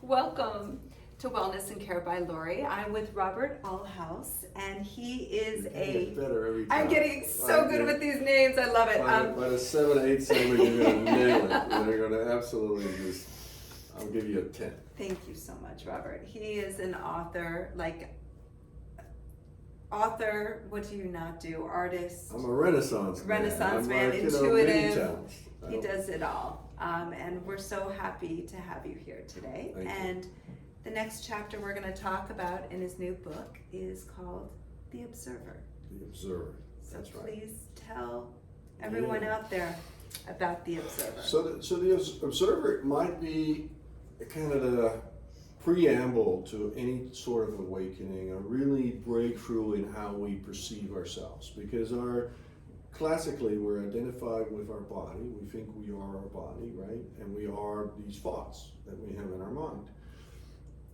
Welcome to Wellness and Care by Laurie. I'm with Robert Althuis, and he is Get better every time. I'm getting so good with these names. I love it. By the 7 8 segment, you're going to nail it. You're going to absolutely just, I'll give you a 10. Thank you so much, Robert. He is an author, what do you not do? Artist. I'm a Renaissance man, like, intuitive. He does it all. And we're so happy to have you here today. Thank you. The next chapter we're going to talk about in his new book is called The Observer. The Observer. That's So right. please tell everyone out there about The Observer. So the Observer might be kind of the preamble to any sort of awakening, a really breakthrough in how we perceive ourselves, because classically we're identified with our body. We think we are our body, right? And we are these thoughts that we have in our mind.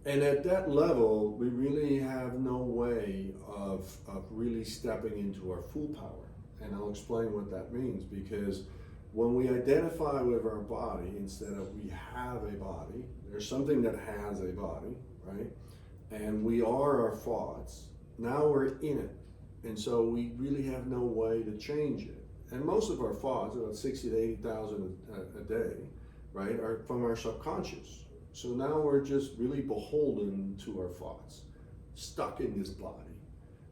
And at that level, we really have no way of really stepping into our full power. And I'll explain what that means, because when we identify with our body instead of we have a body, there's something that has a body, right? And we are our thoughts. Now we're in it. And so we really have no way to change it. And most of our thoughts, about 60 to 80,000 a day, right, are from our subconscious. So now we're just really beholden to our thoughts, stuck in this body,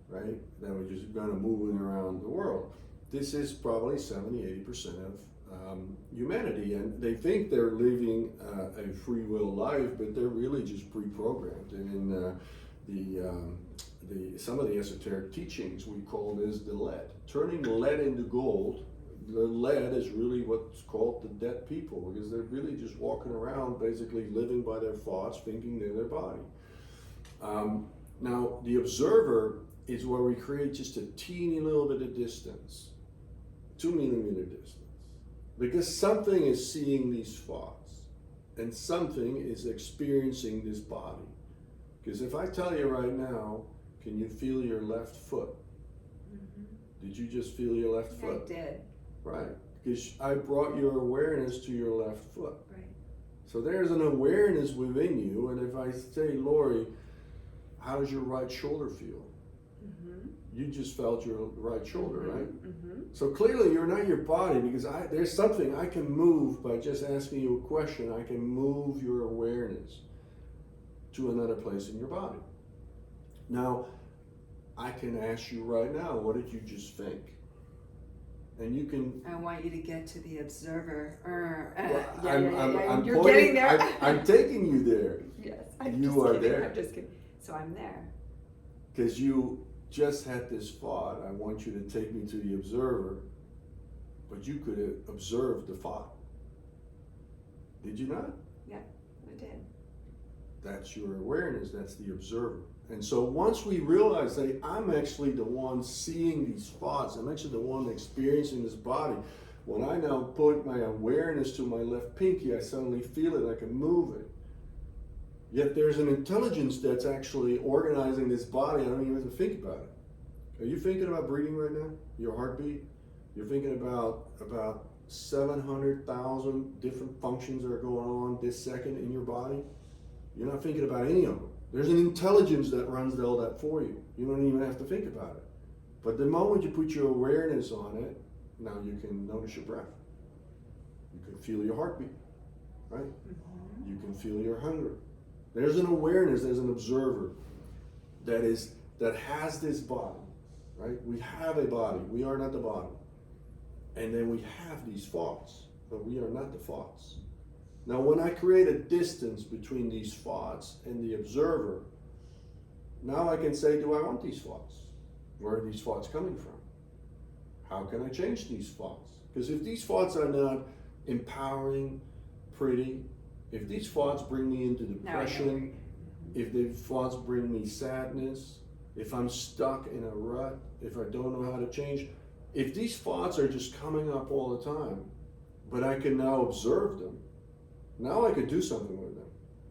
right? That we're just kind of moving around the world. This is probably 70, 80% of humanity, and they think they're living a free will life, but they're really just pre-programmed. And in some of the esoteric teachings, we call this the lead. Turning lead into gold. The lead is really what's called the dead people, because they're really just walking around basically living by their thoughts, thinking they're their body. Now, the observer is where we create just a teeny little bit of distance, 2 millimeter distance, because something is seeing these thoughts and something is experiencing this body. Because if I tell you right now, can you feel your left foot? Mm-hmm. Did you just feel your left foot? I did. Right, because I brought your awareness to your left foot. Right. So there's an awareness within you, and if I say, Laurie, how does your right shoulder feel? Mm-hmm. You just felt your right shoulder, mm-hmm. right? Mm-hmm. So clearly you're not your body, because there's something I can move by just asking you a question. I can move your awareness to another place in your body. Now, I can ask you right now, what did you just think? And you can. I want you to get to the observer. I'm You're getting there. I'm taking you there. Yes, you are there. I'm just kidding. So I'm there. Because you just had this thought. I want you to take me to the observer, but you could observe the thought. Did you not? Yeah, I did. That's your awareness. That's the observer. And so once we realize that I'm actually the one seeing these thoughts, I'm actually the one experiencing this body, when I now put my awareness to my left pinky, I suddenly feel it, I can move it. Yet there's an intelligence that's actually organizing this body. I don't even have to think about it. Are you thinking about breathing right now? Your heartbeat? You're thinking about 700,000 different functions that are going on this second in your body? You're not thinking about any of them. There's an intelligence that runs all that for you. You don't even have to think about it. But the moment you put your awareness on it, now you can notice your breath. You can feel your heartbeat, right? Mm-hmm. You can feel your hunger. There's an awareness, there's an observer that has this body, right? We have a body. We are not the body. And then we have these thoughts, but we are not the thoughts. Now, when I create a distance between these thoughts and the observer, now I can say, do I want these thoughts? Where are these thoughts coming from? How can I change these thoughts? Because if these thoughts are not empowering, pretty, if these thoughts bring me into depression, if these thoughts bring me sadness, if I'm stuck in a rut, if I don't know how to change, if these thoughts are just coming up all the time, but I can now observe them, now I could do something with them.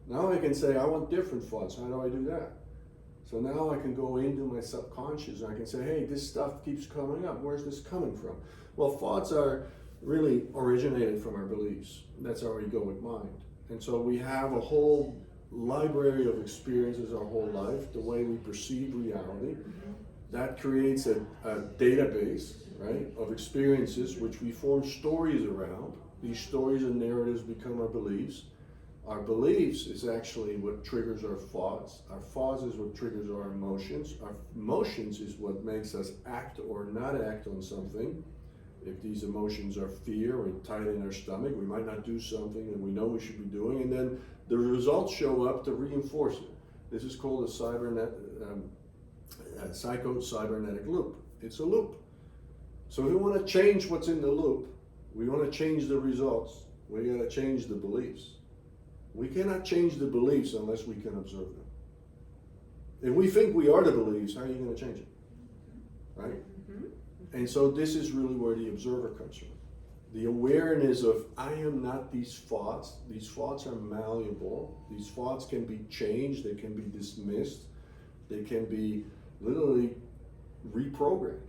Now I can say, I want different thoughts. How do I do that? So now I can go into my subconscious and I can say, hey, this stuff keeps coming up. Where's this coming from? Well, thoughts are really originated from our beliefs. That's how we go with mind. And so we have a whole library of experiences our whole life, the way we perceive reality. That creates a database, right, of experiences which we form stories around. These stories and narratives become our beliefs. Our beliefs is actually what triggers our thoughts. Our thoughts is what triggers our emotions. Our emotions is what makes us act or not act on something. If these emotions are fear or tight in our stomach, we might not do something that we know we should be doing, and then the results show up to reinforce it. This is called a psycho-cybernetic loop. It's a loop. So if we want to change what's in the loop, we want to change the results, we got to change the beliefs. We cannot change the beliefs unless we can observe them. If we think we are the beliefs, how are you going to change it? Right? And so this is really where the observer comes from. The awareness of, I am not these thoughts. These thoughts are malleable. These thoughts can be changed. They can be dismissed. They can be literally reprogrammed.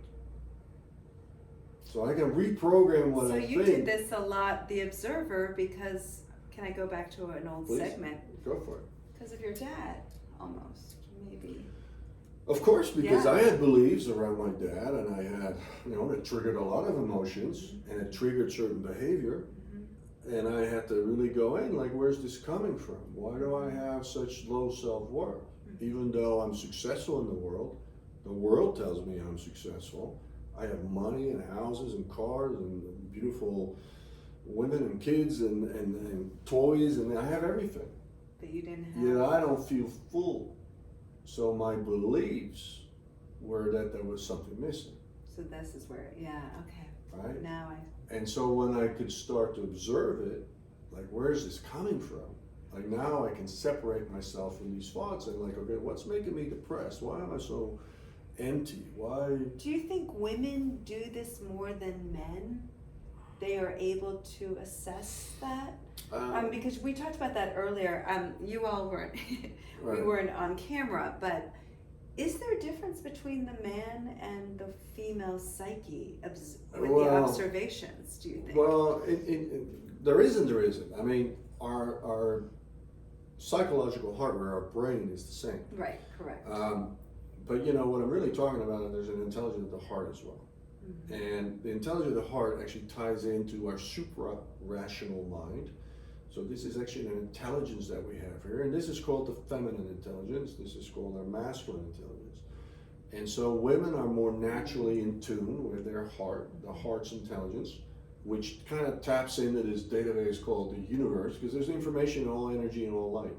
So I can reprogram what I think. So you did this a lot, the observer, because, can I go back to an old Please. segment? Go for it. Because of your dad, almost, maybe. Of course, because Yeah. I had beliefs around my dad, and I had, it triggered a lot of emotions, and it triggered certain behavior, and I had to really go in, like, where's this coming from? Why do I have such low self-worth? Even though I'm successful in the world tells me I'm successful. I have money and houses and cars and beautiful women and kids and toys, and I have everything. That you didn't have. Yet I don't feel full. So my beliefs were that there was something missing. So this is where, okay. Right? Now I. And so when I could start to observe it, like, where is this coming from? Like, now I can separate myself from these thoughts and, like, okay, what's making me depressed? Why am I so empty? Why? Do you think women do this more than men? They are able to assess that? Because we talked about that earlier. You all weren't, we Right. weren't on camera, but is there a difference between the man and the female psyche with the observations, do you think? Well, there isn't. I mean, our psychological hardware, our brain is the same. Right, correct. But what I'm really talking about, there's an intelligence of the heart as well. And the intelligence of the heart actually ties into our supra-rational mind. So this is actually an intelligence that we have here. And this is called the feminine intelligence. This is called our masculine intelligence. And so women are more naturally in tune with their heart, the heart's intelligence, which kind of taps into this database called the universe, because there's information in all energy and all light.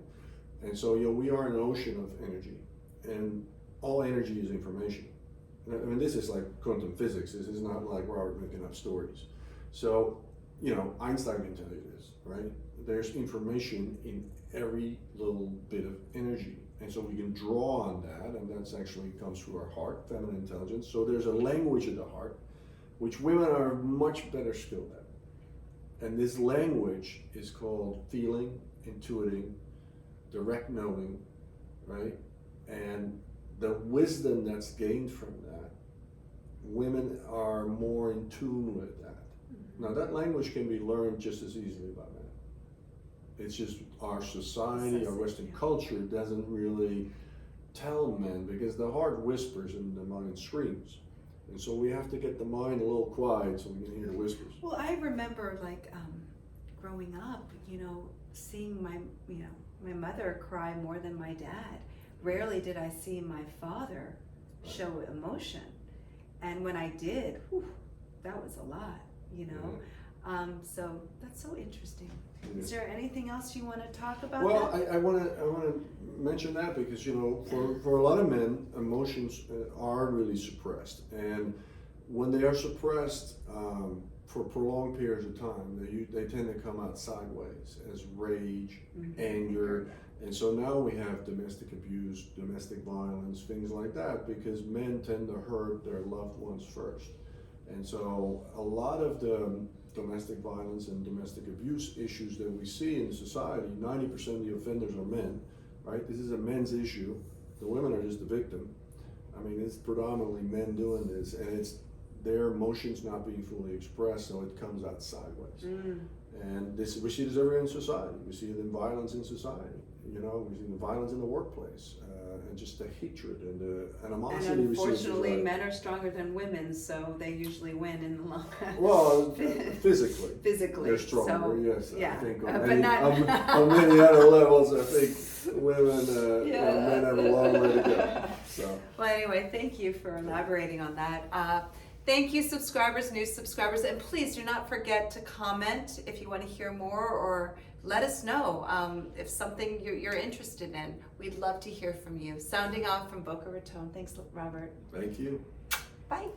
And so we are an ocean of energy, and all energy is information. I mean, this is like quantum physics. This is not like Robert making up stories. So, Einstein can tell you this, right? There's information in every little bit of energy. And so we can draw on that, and that's actually comes through our heart, feminine intelligence. So there's a language of the heart, which women are much better skilled at. And this language is called feeling, intuiting, direct knowing, right? And the wisdom that's gained from that, women are more in tune with that. Now that language can be learned just as easily by men. It's just our society, our Western culture doesn't really tell men, because the heart whispers and the mind screams. And so we have to get the mind a little quiet so we can hear the whispers. Well, I remember growing up, seeing my mother cry more than my dad. Rarely did I see my father show emotion. And when I did, that was a lot, So that's so interesting. Yeah. Is there anything else you want to talk about? Well, I want to mention that because for a lot of men, emotions are really suppressed, and when they are suppressed for prolonged periods of time, they tend to come out sideways as rage, anger, and so now we have domestic abuse, domestic violence, things like that, because men tend to hurt their loved ones first, and so a lot of the domestic violence and domestic abuse issues that we see in society, 90% of the offenders are men, right? This is a men's issue. The women are just the victim. I mean, it's predominantly men doing this, and it's their emotions not being fully expressed, so it comes out sideways. And we see this everywhere in society. We see it in violence in society. You know, we've seen the violence in the workplace, and just the hatred and the And animosity we see in unfortunately, society. men are stronger than women, so they usually win in the long run. Well, physically. Physically. They're stronger, So, yes. yeah. I think But on many, not- on many other levels, I think women, Yeah. men have a long way to go. So. Well, anyway, thank you for elaborating on that. Thank you, subscribers, new subscribers, and please do not forget to comment if you want to hear more, or let us know if something you're interested in. We'd love to hear from you. Sounding off from Boca Raton. Thanks, Robert. Thank you. Bye.